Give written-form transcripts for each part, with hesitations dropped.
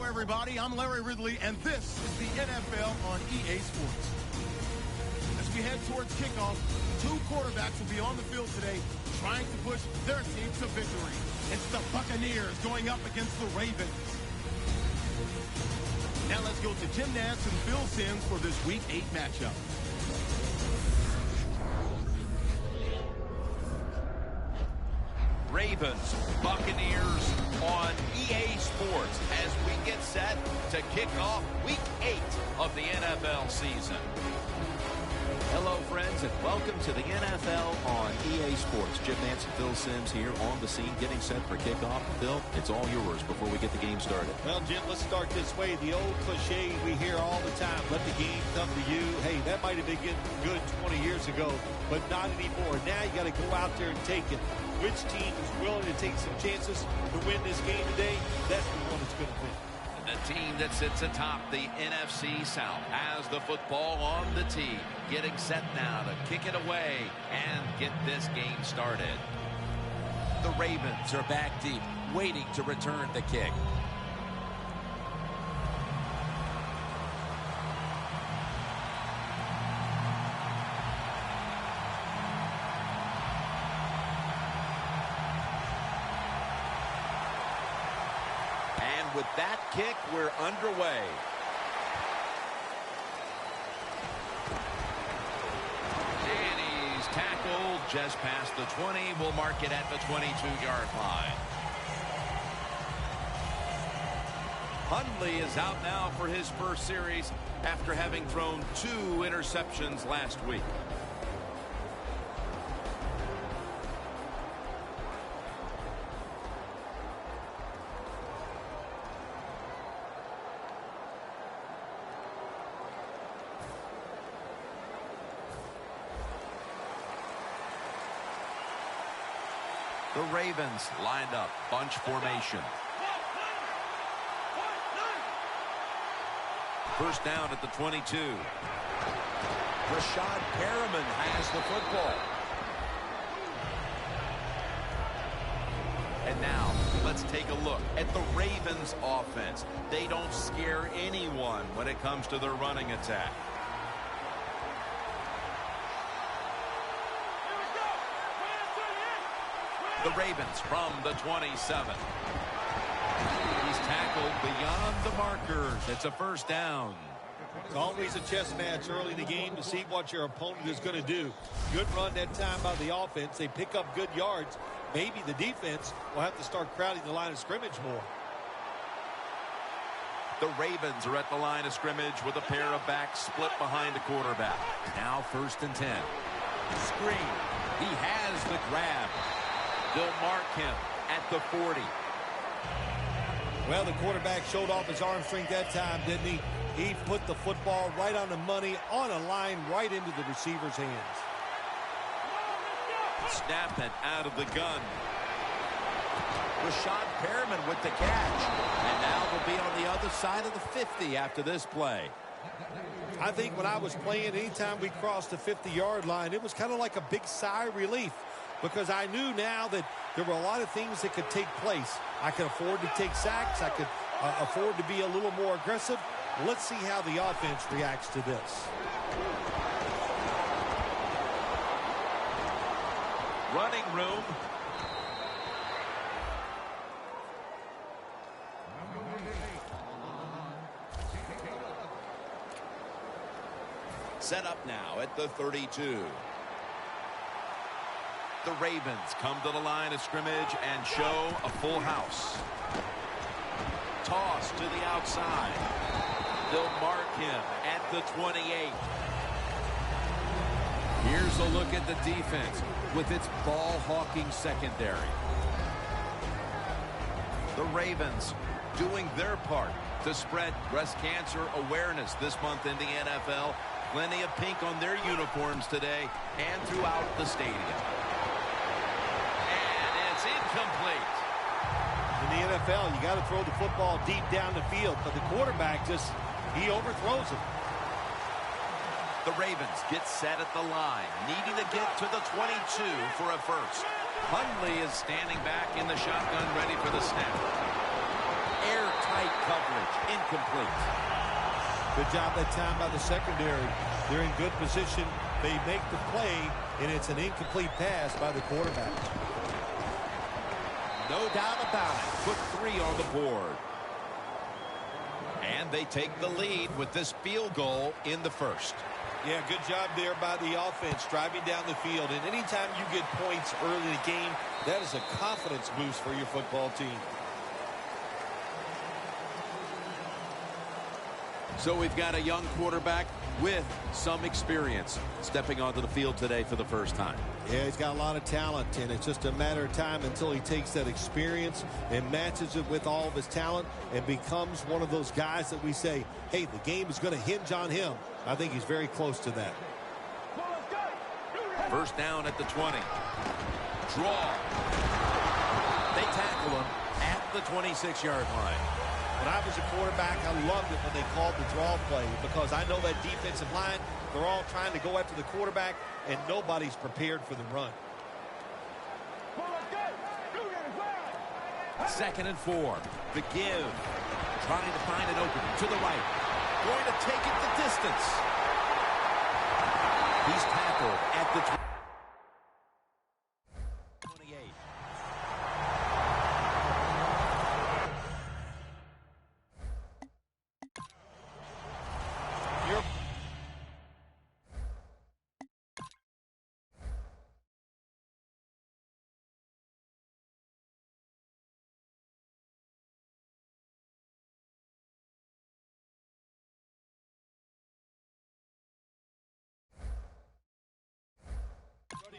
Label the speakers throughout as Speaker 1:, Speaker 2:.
Speaker 1: Hello, everybody. I'm Larry Ridley, and this is the NFL on EA Sports. As we head towards kickoff, two quarterbacks will be on the field today trying to push their team to victory. It's the Buccaneers going up against the Ravens. Now let's go to Jim Nantz and Phil Simms for this Week 8 matchup.
Speaker 2: Ravens, Buccaneers on EA Sports as we get set to kick off Week 8 of the NFL season.
Speaker 3: Hello, friends, and welcome to the NFL on EA Sports. Jim Nantz and Phil Simms here on the scene getting set for kickoff. Phil, it's all yours before we get the game started.
Speaker 4: Well, Jim, let's start this way. The old cliche we hear all the time, let the game come to you. Hey, that might have been good 20 years ago, but not anymore. Now you got to go out there and take it. Which team is willing to take some chances to win this game today? That's the one that's going to win.
Speaker 2: The team that sits atop the NFC South has the football on the tee, getting set now to kick it away and get this game started. The Ravens are back deep, waiting to return the kick. With that kick, we're underway. And he's tackled just past the 20. We'll mark it at the 22-yard line. Hundley is out now for his first series after having thrown 2 interceptions last week. The Ravens lined up, bunch formation. First down at the 22. Rashad Perriman has the football. And now, let's take a look at the Ravens offense. They don't scare anyone when it comes to their running attack. The Ravens from the 27. He's tackled beyond the markers. It's a first down.
Speaker 4: It's always a chess match early in the game to see what your opponent is going to do. Good run that time by the offense. They pick up good yards. Maybe the defense will have to start crowding the line of scrimmage more.
Speaker 2: The Ravens are at the line of scrimmage with a pair of backs split behind the quarterback. Now 1st and 10. Screen. He has the grab. They'll mark him at the 40.
Speaker 4: Well, the quarterback showed off his arm strength that time, didn't he? He put the football right on the money, on a line, right into the receiver's hands.
Speaker 2: Snap it out of the gun. Rashad Perriman with the catch. And now they'll be on the other side of the 50 after this play.
Speaker 4: I think when I was playing, anytime we crossed the 50-yard line, it was kind of like a big sigh of relief, because I knew now that there were a lot of things that could take place. I could afford to take sacks. I could afford to be a little more aggressive. Let's see how the offense reacts to this.
Speaker 2: Running room. Set up now at the 32. The Ravens come to the line of scrimmage and show a full house. Toss to the outside. They'll mark him at the 28. Here's a look at the defense with its ball-hawking secondary. The Ravens doing their part to spread breast cancer awareness this month in the NFL. Plenty of pink on their uniforms today and throughout the stadium. Incomplete.
Speaker 4: In the NFL, you got to throw the football deep down the field, but the quarterback he overthrows it.
Speaker 2: The Ravens get set at the line, needing to get to the 22 for a first. Hundley is standing back in the shotgun, ready for the snap. Airtight
Speaker 3: Tight coverage. Incomplete.
Speaker 4: Good job that time by the secondary. They're in good position. They make the play, and it's an incomplete pass by the quarterback.
Speaker 3: No doubt about it. Put 3 on the board.
Speaker 2: And they take the lead with this field goal in the first.
Speaker 4: Yeah, good job there by the offense, driving down the field. And anytime you get points early in the game, that is a confidence boost for your football team.
Speaker 3: So we've got a young quarterback with some experience stepping onto the field today for the first time.
Speaker 4: Yeah, he's got a lot of talent, and it's just a matter of time until he takes that experience and matches it with all of his talent and becomes one of those guys that we say, hey, the game is going to hinge on him. I think he's very close to that.
Speaker 3: First down at the 20. Draw. They tackle him at the 26-yard line.
Speaker 4: When I was a quarterback, I loved it when they called the draw play because I know that defensive line, they're all trying to go after the quarterback, and nobody's prepared for the run.
Speaker 3: 2nd and 4. The give. Trying to find an opening to the right. Going to take it the distance. He's tackled at the 28.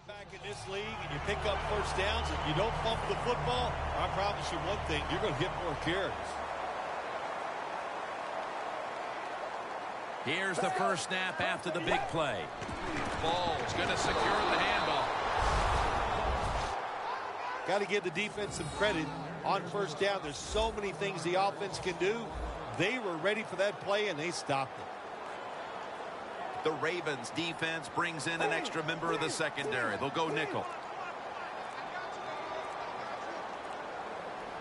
Speaker 4: Back in this league and you pick up first downs, if you don't bump the football, I promise you one thing, you're going to get more carries.
Speaker 3: Here's the first snap after the big play.
Speaker 2: Ball's going to secure the handoff.
Speaker 4: Got to give the defense some credit on first down. There's so many things the offense can do. They were ready for that play, and they stopped it.
Speaker 2: The Ravens defense brings in an extra member of the secondary. They'll go nickel.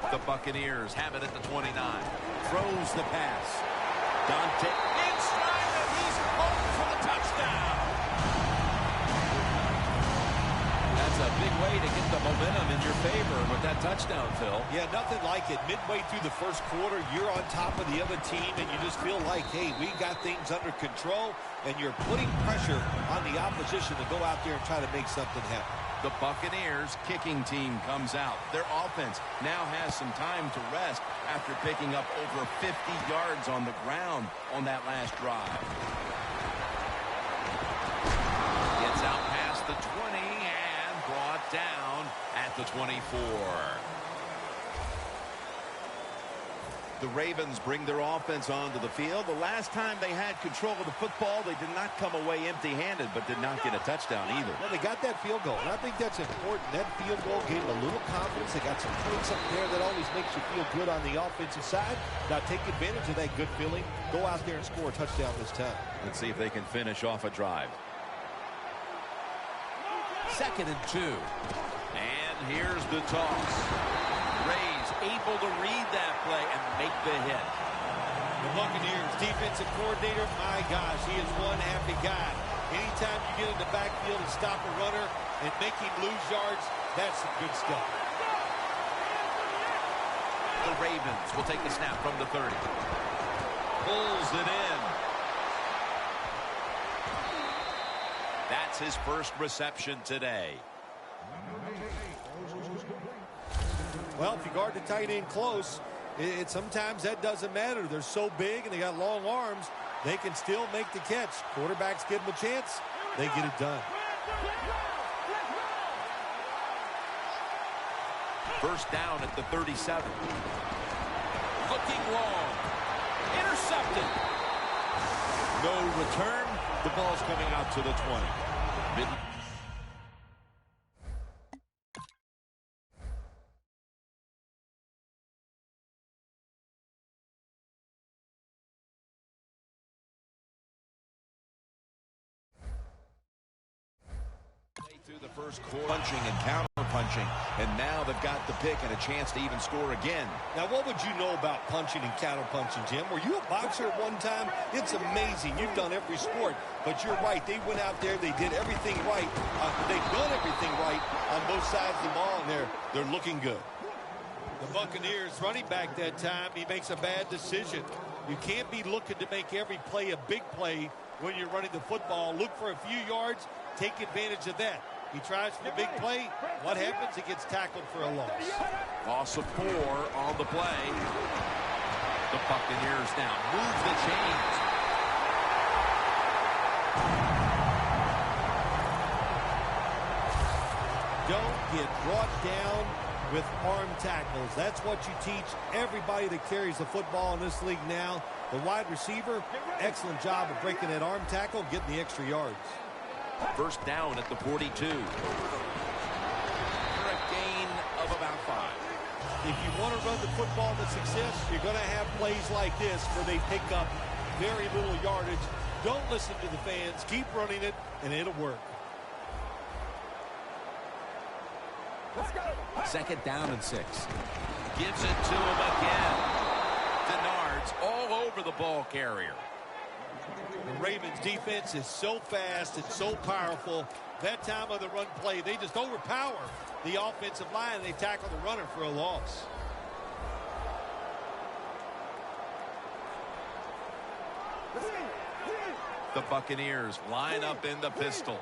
Speaker 2: The Buccaneers have it at the 29.
Speaker 3: Throws the pass. Dante in stride, and he's home for the touchdown. That's a big way to get the momentum in your favor with that touchdown, Phil.
Speaker 4: Yeah, nothing like it. Midway through the first quarter, you're on top of the other team, and you just feel like, hey, we got things under control, and you're putting pressure on the opposition to go out there and try to make something happen.
Speaker 2: The Buccaneers kicking team comes out. Their offense now has some time to rest after picking up over 50 yards on the ground on that last drive. Gets out past the 20 and brought down at the 24. The Ravens bring their offense onto the field. The last time they had control of the football, they did not come away empty-handed, but did not get a touchdown either.
Speaker 4: Well, they got that field goal, and I think that's important. That field goal gave them a little confidence. They got some points up there that always makes you feel good on the offensive side. Now take advantage of that good feeling. Go out there and score a touchdown this time.
Speaker 2: Let's see if they can finish off a drive.
Speaker 3: 2nd and 2.
Speaker 2: And here's the toss. Ray's able to read that play and make the hit.
Speaker 4: The Buccaneers defensive coordinator, my gosh, he is one happy guy. Anytime you get in the backfield and stop a runner and make him lose yards, that's some good stuff.
Speaker 2: The Ravens will take the snap from the 30. Pulls it in. That's his first reception today.
Speaker 4: Well, if you guard the tight end close, sometimes that doesn't matter. They're so big and they got long arms, they can still make the catch. Quarterbacks give them a chance, they get it done.
Speaker 2: First down at the 37.
Speaker 3: Looking long. Intercepted.
Speaker 2: No return. The ball's coming out to the 20. Through the first quarter, punching and counter punching. And now they've got the pick and a chance to even score again.
Speaker 4: Now, what would you know about punching and counter-punching, Jim? Were you a boxer at one time? It's amazing. You've done every sport. But you're right. They went out there. They did everything right. They've done everything right on both sides of the ball, and they're looking good. The Buccaneers running back that time, he makes a bad decision. You can't be looking to make every play a big play when you're running the football. Look for a few yards. Take advantage of that. He tries for the big play. What happens? He gets tackled for a loss.
Speaker 2: Loss of 4 on the play. The Buccaneers now move the chains.
Speaker 4: Don't get brought down with arm tackles. That's what you teach everybody that carries the football in this league now. The wide receiver, excellent job of breaking that arm tackle, getting the extra yards.
Speaker 2: First down at the 42. For a gain of about 5.
Speaker 4: If you want to run the football with success, you're going to have plays like this where they pick up very little yardage. Don't listen to the fans. Keep running it, and it'll work.
Speaker 3: Let's go. Second down and 6.
Speaker 2: Gives it to him again. Denard's all over the ball carrier.
Speaker 4: The Ravens defense is so fast and so powerful. That time of the run play, they just overpower the offensive line. They tackle the runner for a loss.
Speaker 2: The Buccaneers line up in the pistol.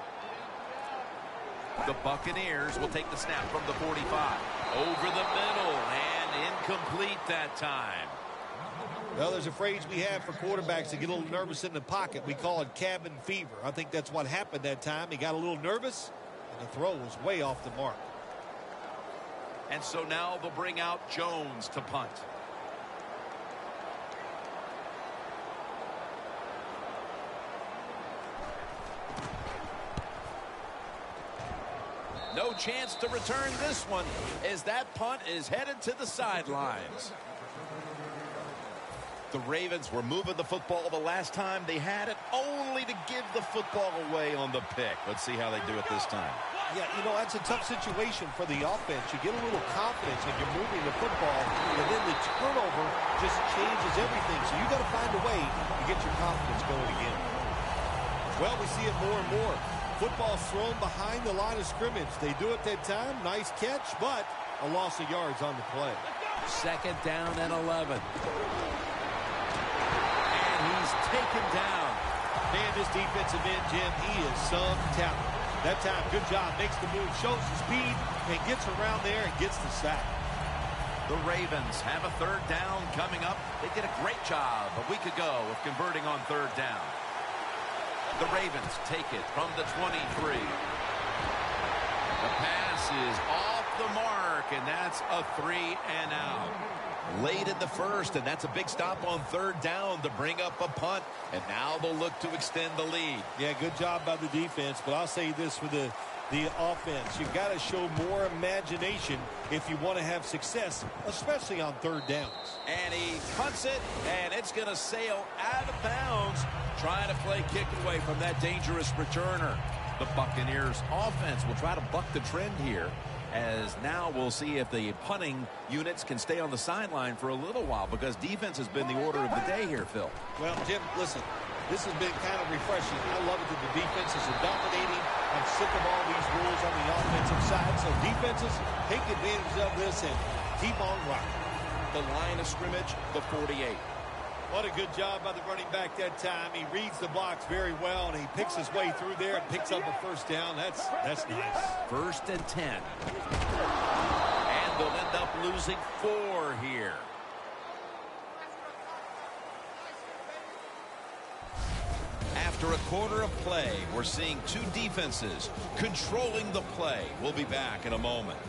Speaker 2: The Buccaneers will take the snap from the 45. Over the middle and incomplete that time.
Speaker 4: Well, there's a phrase we have for quarterbacks that get a little nervous in the pocket. We call it cabin fever. I think that's what happened that time. He got a little nervous, and the throw was way off the mark.
Speaker 2: And so now they'll bring out Jones to punt. No chance to return this one as that punt is headed to the sidelines. The Ravens were moving the football the last time they had it, only to give the football away on the pick. Let's see how they do it this time.
Speaker 4: Yeah, you know, that's a tough situation for the offense. You get a little confidence when you're moving the football, and then the turnover just changes everything. So you got to find a way to get your confidence going again. Well, we see it more and more. Football's thrown behind the line of scrimmage. They do it that time. Nice catch, but a loss of yards on the play.
Speaker 3: Second down and 11.
Speaker 2: And he's taken down.
Speaker 4: Man, this defensive end, Jim, he is some talent. That time, good job. Makes the move, shows the speed, and gets around there and gets the sack.
Speaker 2: The Ravens have a third down coming up. They did a great job a week ago of converting on third down. The Ravens take it from the 23. The pass is off the mark, and that's a 3-and-out. Late in the first, and that's a big stop on third down to bring up a punt, and now they'll look to extend the lead.
Speaker 4: Yeah, good job by the defense, but I'll say this for the offense. You've got to show more imagination if you want to have success, especially on third downs.
Speaker 2: And he punts it, and it's going to sail out of bounds, trying to play kick away from that dangerous returner. The Buccaneers offense will try to buck the trend here, as now we'll see if the punting units can stay on the sideline for a little while, because defense has been the order of the day here, Phil.
Speaker 4: Well, Jim, listen, this has been kind of refreshing. I love it that the defenses are dominating. I'm sick of all these rules on the offensive side, so defenses take advantage of this and keep on rocking.
Speaker 2: The line of scrimmage, the 48.
Speaker 4: What a good job by the running back that time. He reads the box very well, and he picks his way through there and picks up a first down. That's nice.
Speaker 3: First and 10.
Speaker 2: And they'll end up losing 4 here. After a quarter of play, we're seeing two defenses controlling the play. We'll be back in a moment.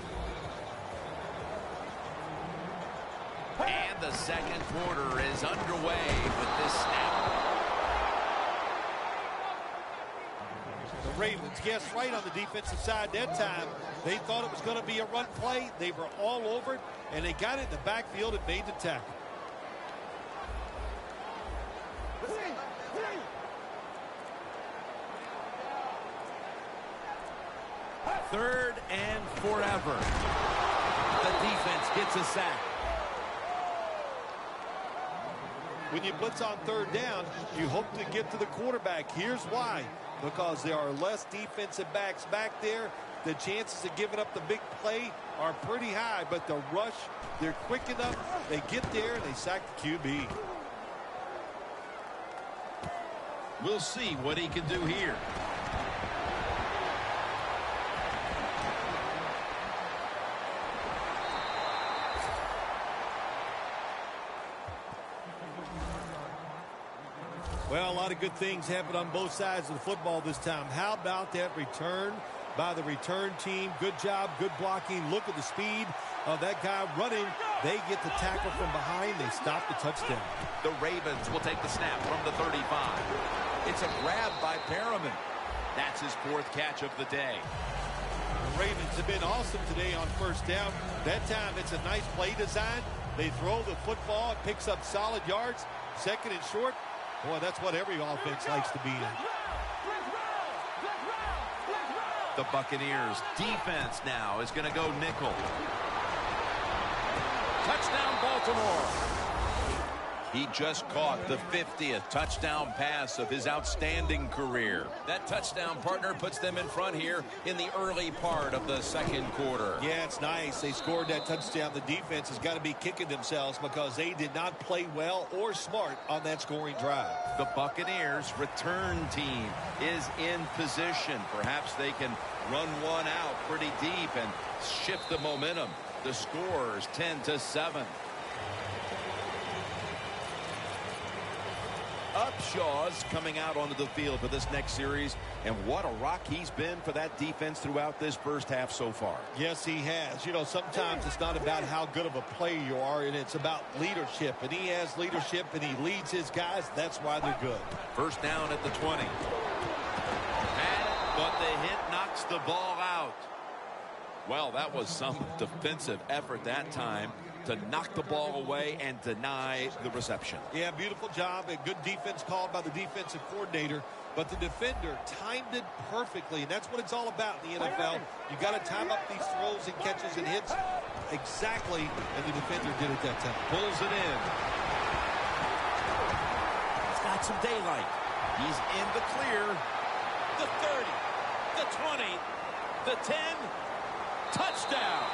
Speaker 2: And the second quarter is underway with this snap.
Speaker 4: The Ravens guessed right on the defensive side that time. They thought it was going to be a run play. They were all over it, and they got it in the backfield and made the tackle.
Speaker 2: 3rd and forever. The defense gets a sack.
Speaker 4: When you blitz on 3rd down, you hope to get to the quarterback. Here's why. Because there are less defensive backs back there. The chances of giving up the big play are pretty high, but the rush, they're quick enough. They get there and they sack the QB.
Speaker 2: We'll see what he can do here.
Speaker 4: Well, a lot of good things happened on both sides of the football this time. How about that return by the return team? Good job, good blocking. Look at the speed of that guy running. They get the tackle from behind. They stop the touchdown.
Speaker 2: The Ravens will take the snap from the 35. It's a grab by Perriman. That's his 4th catch of the day.
Speaker 4: The Ravens have been awesome today on 1st down. That time it's a nice play design. They throw the football. It picks up solid yards. 2nd and short. Boy, that's what every offense likes to be in.
Speaker 2: The Buccaneers defense now is going to go nickel. Touchdown, Baltimore. He just caught the 50th touchdown pass of his outstanding career. That touchdown, partner, puts them in front here in the early part of the 2nd quarter.
Speaker 4: Yeah, it's nice. They scored that touchdown. The defense has got to be kicking themselves because they did not play well or smart on that scoring drive.
Speaker 2: The Buccaneers return team is in position. Perhaps they can run one out pretty deep and shift the momentum. The score is 10-7. Upshaw's coming out onto the field for this next series, and what a rock he's been for that defense throughout this 1st half so far.
Speaker 4: Yes, he has. You know, sometimes it's not about how good of a player you are, and it's about leadership. And he has leadership, and he leads his guys. That's why they're good.
Speaker 2: 1st down at the 20. But the hit knocks the ball out. Well, that was some defensive effort that time to knock the ball away and deny the reception.
Speaker 4: Yeah, beautiful job. A good defense called by the defensive coordinator. But the defender timed it perfectly, and that's what it's all about in the NFL. You got to time up these throws and catches and hits exactly, and the defender did it that time.
Speaker 2: Pulls it in. He's got some daylight. He's in the clear. The 30, the 20, the 10, touchdown.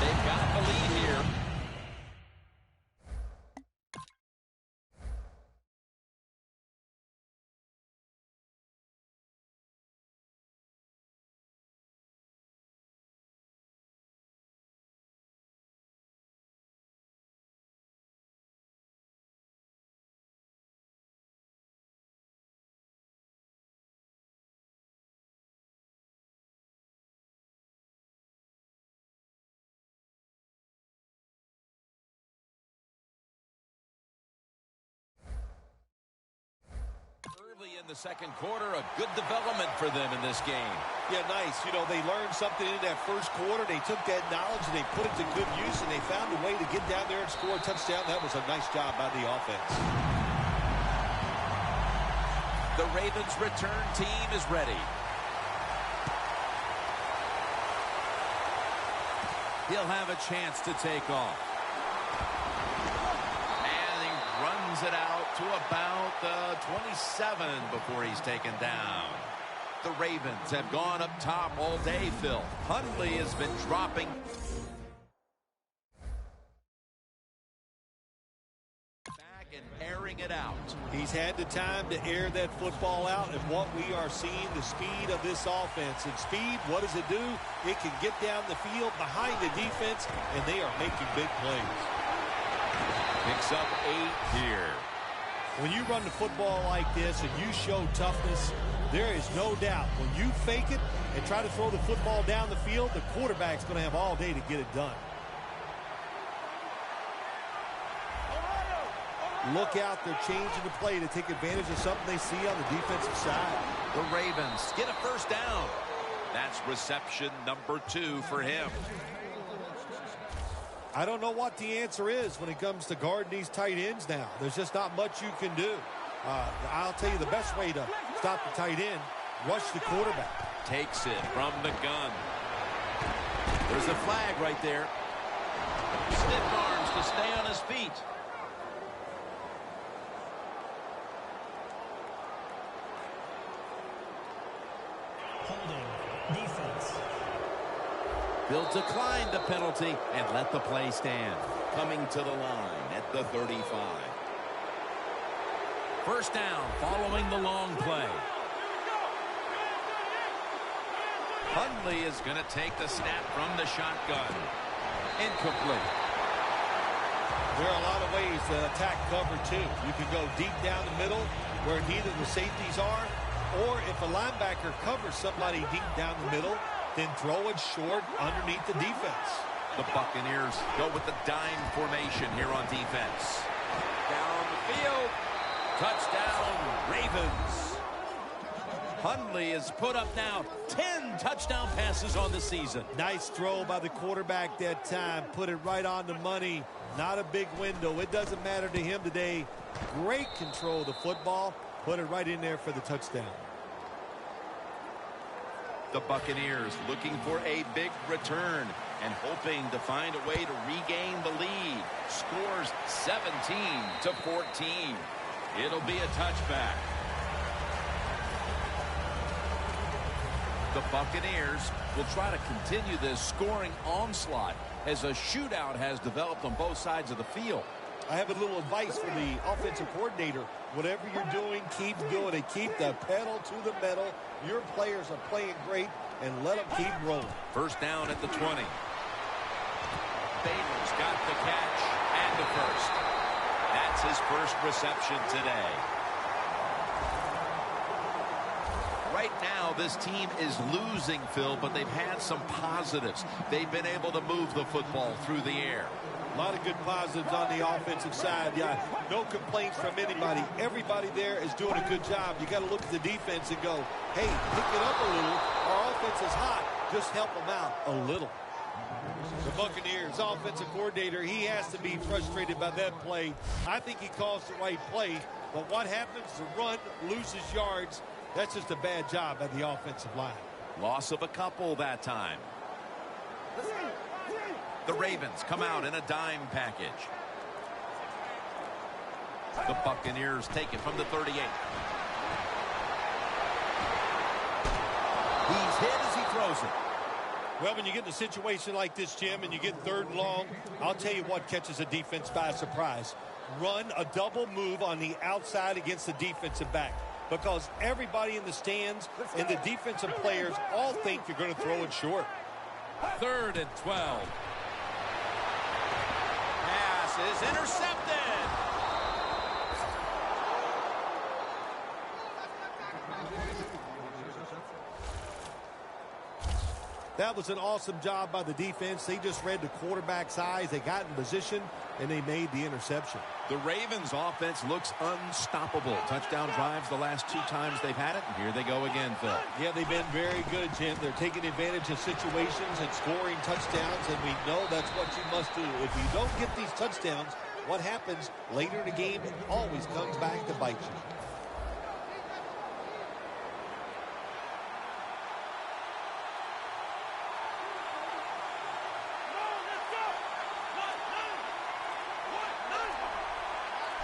Speaker 2: They've got the lead here. In the 2nd quarter, a good development for them in this game.
Speaker 4: Yeah, nice. You know, they learned something in that 1st quarter. They took that knowledge and they put it to good use, and they found a way to get down there and score a touchdown. That was a nice job by the offense.
Speaker 2: The Ravens return team is ready. He'll have a chance to take off. And he runs it out to about the 27 before he's taken down. The Ravens have gone up top all day, Phil. Hundley has been dropping back and airing it out.
Speaker 4: He's had the time to air that football out, and what we are seeing, the speed of this offense. And speed, what does it do? It can get down the field behind the defense, and they are making big plays.
Speaker 2: Picks up 8 here.
Speaker 4: When you run the football like this and you show toughness, there is no doubt when you fake it and try to throw the football down the field, the quarterback's going to have all day to get it done. Look out, they're changing the play to take advantage of something they see on the defensive side.
Speaker 2: The Ravens get a 1st down. That's reception number 2 for him.
Speaker 4: I don't know what the answer is when it comes to guarding these tight ends now. There's just not much you can do. I'll tell you the best way to stop the tight end, rush the quarterback.
Speaker 3: Takes it from the gun. There's a flag right there.
Speaker 2: Stiff arms to stay on his feet.
Speaker 5: Holding. Defense.
Speaker 3: They'll decline the penalty and let the play stand. Coming to the line at the 35.
Speaker 2: First down following the long play. Hundley is going to take the snap from the shotgun. Incomplete.
Speaker 4: There are a lot of ways to attack cover, too. You can go deep down the middle where neither the safeties are, or if a linebacker covers somebody deep down the middle, then throw it short underneath the defense.
Speaker 2: The Buccaneers go with the dime formation here on defense. Down the field. Touchdown, Ravens. Hundley is put up now 10 touchdown passes on the season.
Speaker 4: Nice throw by the quarterback that time. Put it right on the money. Not a big window. It doesn't matter to him today. Great control of the football. Put it right in there for the touchdown.
Speaker 2: The Buccaneers looking for a big return and hoping to find a way to regain the lead. Scores 17-14. It'll be a touchback. The Buccaneers will try to continue this scoring onslaught as a shootout has developed on both sides of the field.
Speaker 4: I have a little advice for the offensive coordinator. Whatever you're doing, keep doing it. Keep the pedal to the metal. Your players are playing great, and let them keep rolling.
Speaker 2: First down at the 20. Bader's got the catch and the first. That's his first reception today. Right now, this team is losing, Phil, but they've had some positives. They've been able to move the football through the air.
Speaker 4: A lot of good positives on the offensive side. Yeah, no complaints from anybody. Everybody there is doing a good job. You got to look at the defense and go, hey, pick it up a little. Our offense is hot. Just help them out a little. The Buccaneers offensive coordinator, he has to be frustrated by that play. I think he calls the right play, but what happens? The run loses yards. That's just a bad job by the offensive line.
Speaker 2: Loss of a couple that time. The Ravens come out in a dime package. The Buccaneers take it from the 38. He's hit as he throws it.
Speaker 4: Well, when you get in a situation like this, Jim, and you get third and long, I'll tell you what catches a defense by surprise. Run a double move on the outside against the defensive back. Because everybody in the stands and the defensive players all think you're going to throw it short.
Speaker 2: 3rd and 12. Pass is intercepted.
Speaker 4: That was an awesome job by the defense. They just read the quarterback's eyes. They got in position, and they made the interception.
Speaker 3: The Ravens offense looks unstoppable. Touchdown drives the last 2 times they've had it, and here they go again, Phil.
Speaker 4: Yeah, they've been very good, Jim. They're taking advantage of situations and scoring touchdowns, and we know that's what you must do. If you don't get these touchdowns, what happens later in the game, it always comes back to bite you.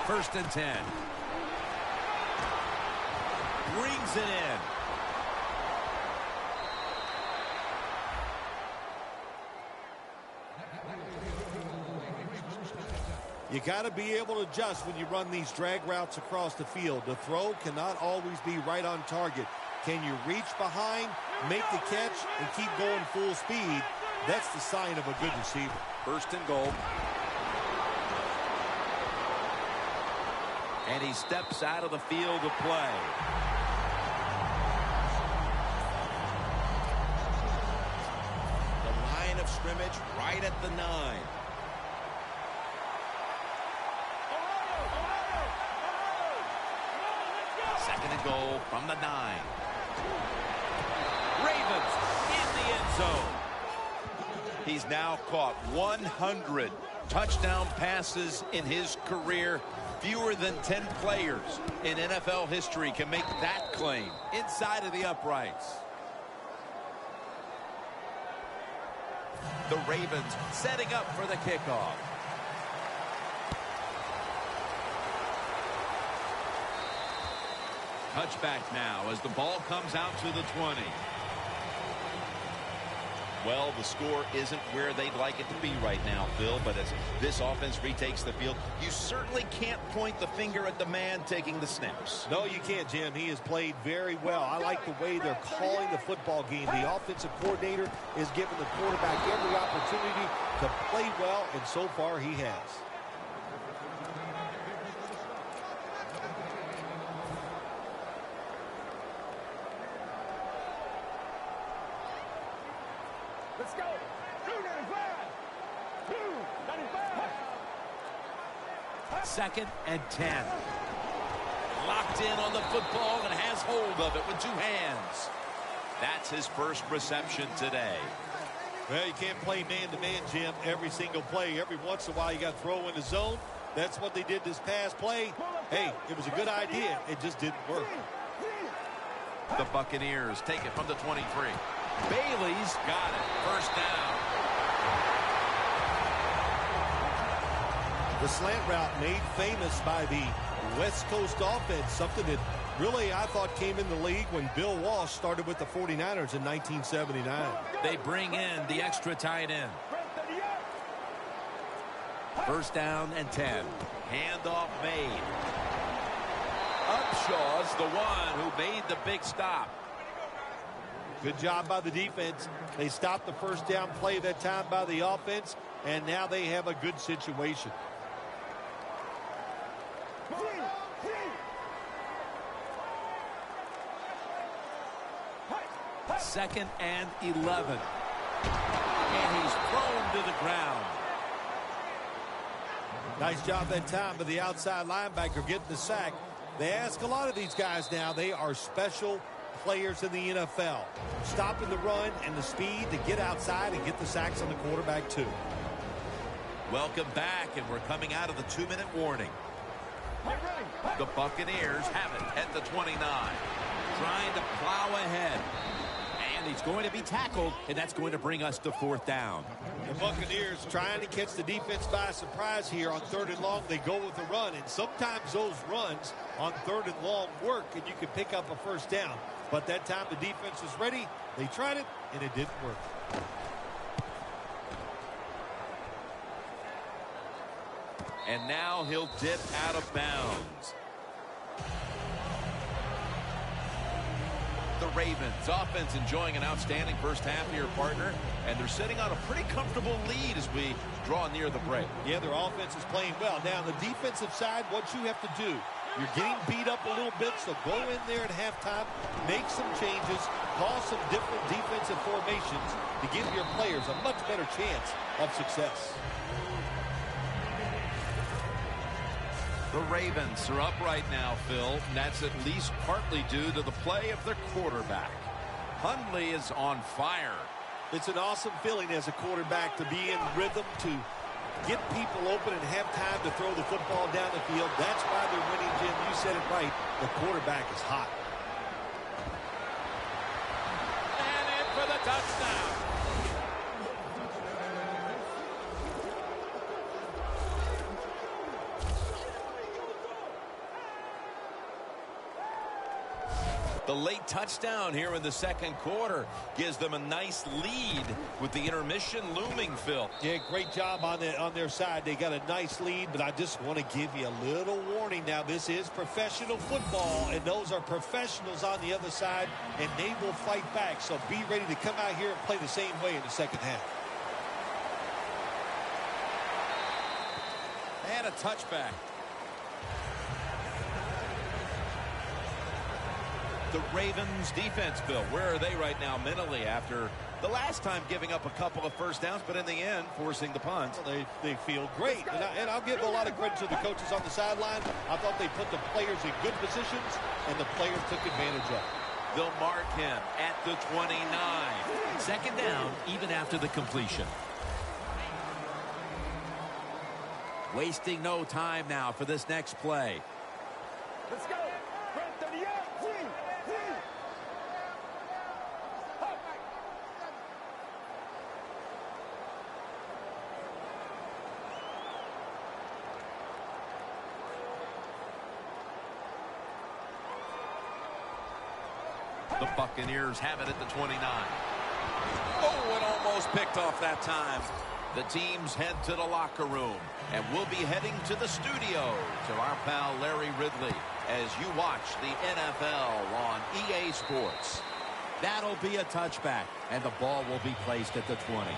Speaker 2: First and 10. Brings it in.
Speaker 4: You got to be able to adjust when you run these drag routes across the field. The throw cannot always be right on target. Can you reach behind, make the catch, and keep going full speed? That's the sign of a good receiver.
Speaker 3: First and goal.
Speaker 2: And he steps out of the field of play.
Speaker 3: The line of scrimmage right at the 9.
Speaker 2: Second and goal from the 9. Ravens in the end zone. He's now caught 100 touchdown passes in his career. Fewer than 10 players in NFL history can make that claim inside of the uprights. The Ravens setting up for the kickoff. Touchback now as the ball comes out to the 20. Well, the score isn't where they'd like it to be right now, Phil, but as this offense retakes the field, you certainly can't point the finger at the man taking the snaps.
Speaker 4: No, you can't, Jim. He has played very well. I like the way they're calling the football game. The offensive coordinator is giving the quarterback every opportunity to play well, and so far he has.
Speaker 6: Let's go. 295.
Speaker 2: Second and 10. Locked in on the football and has hold of it with two hands. That's his first reception today.
Speaker 4: Well, you can't play man-to-man, Jim, every single play. Every once in a while, you got to throw in the zone. That's what they did this past play. Hey, it was a good idea. It just didn't work.
Speaker 2: The Buccaneers take it from the 23. Bailey's got it. First down.
Speaker 4: The slant route made famous by the West Coast offense, something that really I thought came in the league when Bill Walsh started with the 49ers in 1979.
Speaker 2: They bring in the extra tight end. First down and 10. Handoff made. Upshaw's the one who made the big stop.
Speaker 4: Good job by the defense. They stopped the first down play that time by the offense, and now they have a good situation.
Speaker 2: Second and 11. And he's thrown to the ground.
Speaker 4: Nice job that time by the outside linebacker getting the sack. They ask a lot of these guys now. They are special players in the NFL. Stopping the run and the speed to get outside and get the sacks on the quarterback too.
Speaker 2: Welcome back, and we're coming out of the 2-minute warning. The Buccaneers have it at the 29. Trying to plow ahead. And he's going to be tackled, and that's going to bring us to fourth down.
Speaker 4: The Buccaneers trying to catch the defense by surprise here on 3rd and long. They go with the run, and sometimes those runs on 3rd and long work, and you can pick up a first down. But that time the defense was ready. They tried it, and it didn't work.
Speaker 2: And now he'll dip out of bounds. The Ravens offense enjoying an outstanding first half here, partner, and they're sitting on a pretty comfortable lead as we draw near the break.
Speaker 4: Yeah, their offense is playing well. Now, on the defensive side, what you have to do, you're getting beat up a little bit, so go in there at halftime, make some changes, call some different defensive formations to give your players a much better chance of success.
Speaker 2: The Ravens are up right now, Phil, and that's at least partly due to the play of their quarterback. Hundley is on fire.
Speaker 4: It's an awesome feeling as a quarterback to be in rhythm, to get people open and have time to throw the football down the field. That's why they're winning, Jim. You said it right. The quarterback is hot.
Speaker 2: And in for the touchdown. The late touchdown here in the second quarter gives them a nice lead with the intermission looming, Phil.
Speaker 4: Yeah, great job on their side. They got a nice lead, but I just want to give you a little warning now. This is professional football, and those are professionals on the other side, and they will fight back. So be ready to come out here and play the same way in the second half.
Speaker 2: And a touchback. The Ravens defense, Bill, where are they right now mentally after the last time giving up a couple of first downs, but in the end forcing the punt?
Speaker 4: Well, they feel great, and I'll give a lot of credit to the coaches on the sideline. I thought they put the players in good positions, and the players took advantage of it.
Speaker 2: They'll mark him at the 29.
Speaker 3: Second down, even after the completion. Wasting no time now for this next play.
Speaker 6: Let's go. Front 38.
Speaker 2: The Buccaneers have it at the 29.
Speaker 3: Oh, it almost picked off that time.
Speaker 2: The teams head to the locker room, and we'll be heading to the studio to our pal Larry Ridley as you watch the NFL on EA Sports.
Speaker 3: That'll be a touchback, and the ball will be placed at the 20.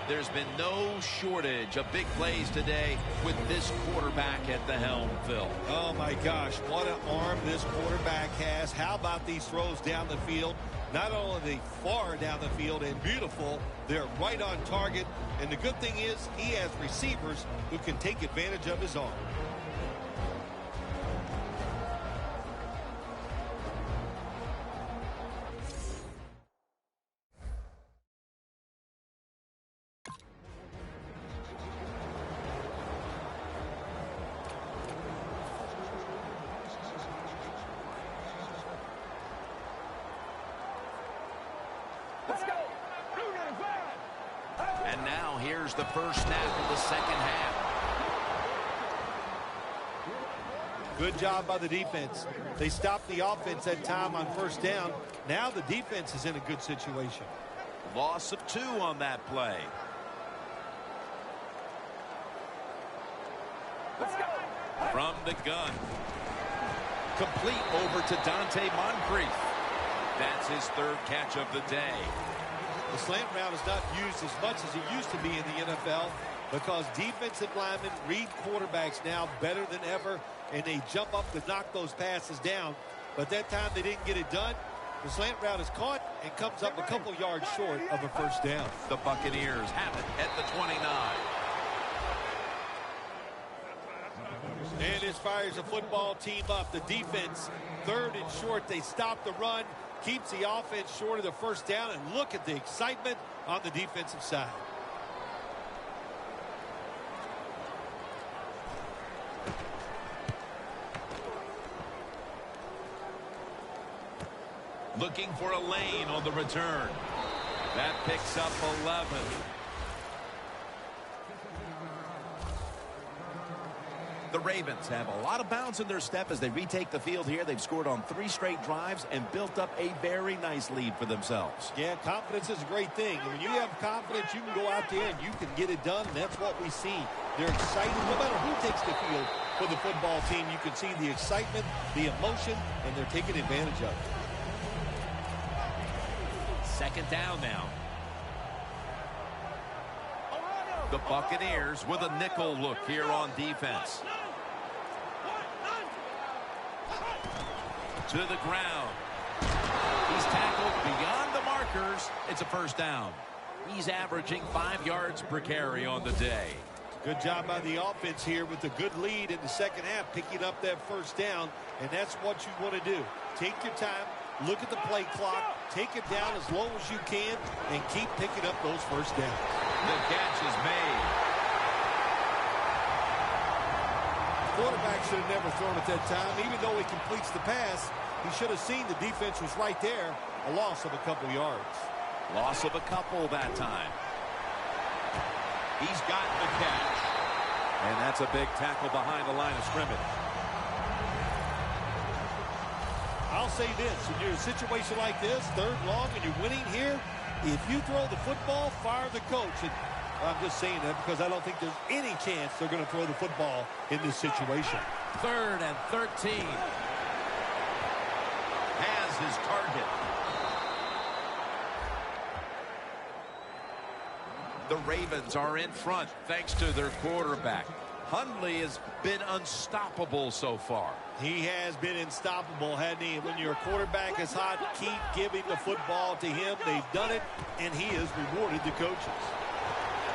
Speaker 2: There's been no shortage of big plays today with this quarterback at the helm, Phil.
Speaker 4: Oh, my gosh, what an arm this quarterback has. How about these throws down the field? Not only are they far down the field and beautiful, they're right on target. And the good thing is he has receivers who can take advantage of his arm.
Speaker 6: Let's go.
Speaker 2: And now here's the first snap of the second half.
Speaker 4: Good job by the defense. They stopped the offense that time on first down. Now the defense is in a good situation.
Speaker 2: Loss of 2 on that play.
Speaker 6: Let's go.
Speaker 2: From the gun. Complete over to Dante Moncrief. That's his 3rd catch of the day.
Speaker 4: The slant route is not used as much as it used to be in the NFL because defensive linemen read quarterbacks now better than ever, and they jump up to knock those passes down. But that time they didn't get it done. The slant route is caught and comes up a couple yards short of a first down.
Speaker 2: The Buccaneers have it at the 29.
Speaker 4: And this fires the football team up. The defense, 3rd and short. They stop the run, keeps the offense short of the first down, and look at the excitement on the defensive side.
Speaker 2: Looking for a lane on the return. That picks up 11.
Speaker 3: The Ravens have a lot of bounce in their step as they retake the field here. They've scored on 3 straight drives and built up a very nice lead for themselves.
Speaker 4: Yeah, confidence is a great thing. When you have confidence, you can go out there and you can get it done. And that's what we see. They're excited no matter who takes the field for the football team. You can see the excitement, the emotion, and they're taking advantage of it.
Speaker 2: 2nd down now. The Buccaneers with a nickel look here on defense. To the ground. He's tackled beyond the markers. It's a first down. He's averaging 5 yards per carry on the day.
Speaker 4: Good job by the offense here with a good lead in the second half, picking up that first down, and that's what you want to do. Take your time, look at the play clock, take it down as low as you can, and keep picking up those first downs.
Speaker 2: The catch is made.
Speaker 4: The quarterback should have never thrown it that time. Even though he completes the pass, he should have seen the defense was right there. A loss of a couple yards.
Speaker 2: Loss of a couple that time. He's got the catch.
Speaker 3: And that's a big tackle behind the line of scrimmage.
Speaker 4: I'll say this, when you're in a situation like this, 3rd long, and you're winning here, if you throw the football, fire the coach. And I'm just saying that because I don't think there's any chance they're going to throw the football in this situation.
Speaker 2: 3rd and 13. Has his target. The Ravens are in front thanks to their quarterback. Hundley has been unstoppable so far.
Speaker 4: He has been unstoppable, hasn't he? When your quarterback is hot, keep giving the football to him. They've done it, and he has rewarded the coaches.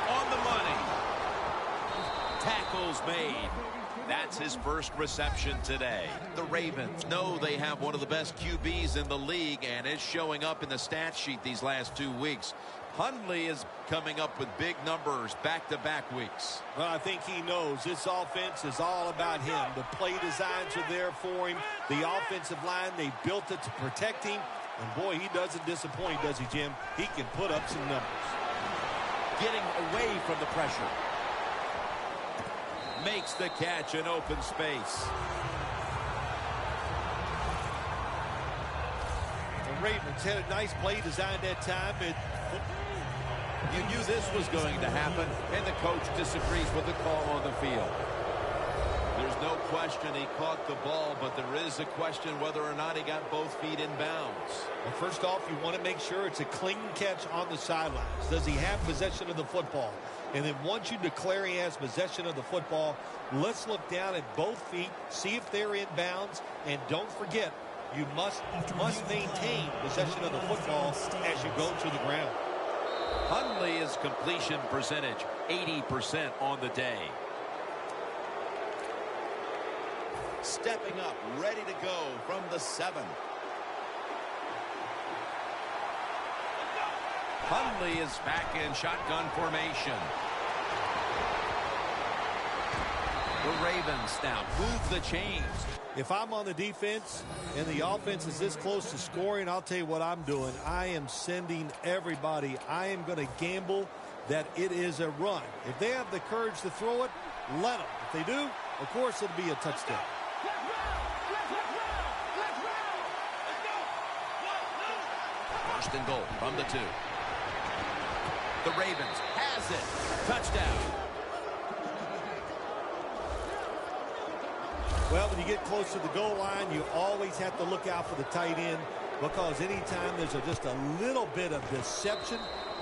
Speaker 2: On the money. Tackles made. That's his first reception today. The Ravens know they have one of the best QBs in the league, and it's showing up in the stat sheet these last 2 weeks. Hundley is coming up with big numbers back-to-back weeks.
Speaker 4: Well, I think he knows this offense is all about him. The play designs are there for him. The offensive line, they built it to protect him. And, boy, he doesn't disappoint, does he, Jim? He can put up some numbers.
Speaker 2: Getting away from the pressure. Makes the catch in open space.
Speaker 4: The Ravens had a nice play design that time.
Speaker 2: You knew this was going to happen, and the coach disagrees with the call on the field. There's no question he caught the ball, but there is a question whether or not he got both feet in bounds.
Speaker 4: Well, first off, you want to make sure it's a clean catch on the sidelines. Does he have possession of the football? And then once you declare he has possession of the football, let's look down at both feet, see if they're in bounds, and don't forget, you must maintain possession of the football as you go to the ground.
Speaker 2: Hundley's completion percentage, 80% on the day. Stepping up, ready to go from the 7. Hundley is back in shotgun formation. The Ravens now move the chains.
Speaker 4: If I'm on the defense and the offense is this close to scoring, I'll tell you what I'm doing. I am sending everybody. I am going to gamble that it is a run. If they have the courage to throw it, let them. If they do, of course, it'll be a touchdown.
Speaker 2: First and goal from the 2. The Ravens has it. Touchdown.
Speaker 4: Well, when you get close to the goal line, you always have to look out for the tight end, because anytime there's just a little bit of deception,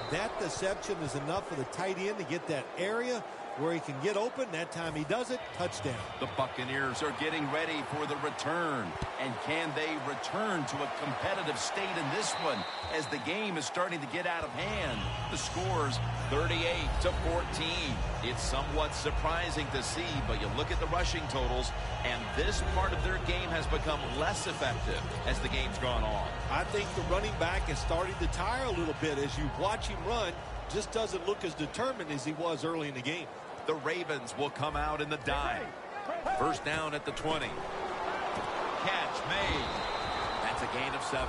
Speaker 4: that deception is enough for the tight end to get that area where he can get open. That time he does it. Touchdown.
Speaker 2: The Buccaneers are getting ready for the return. And can they return to a competitive state in this one as the game is starting to get out of hand? The score's 38-14. It's somewhat surprising to see, but you look at the rushing totals, and this part of their game has become less effective as the game's gone on.
Speaker 4: I think the running back is starting to tire a little bit as you watch him run. Just doesn't look as determined as he was early in the game.
Speaker 2: The Ravens will come out in the dime. First down at the 20. Catch made. That's a gain of 7.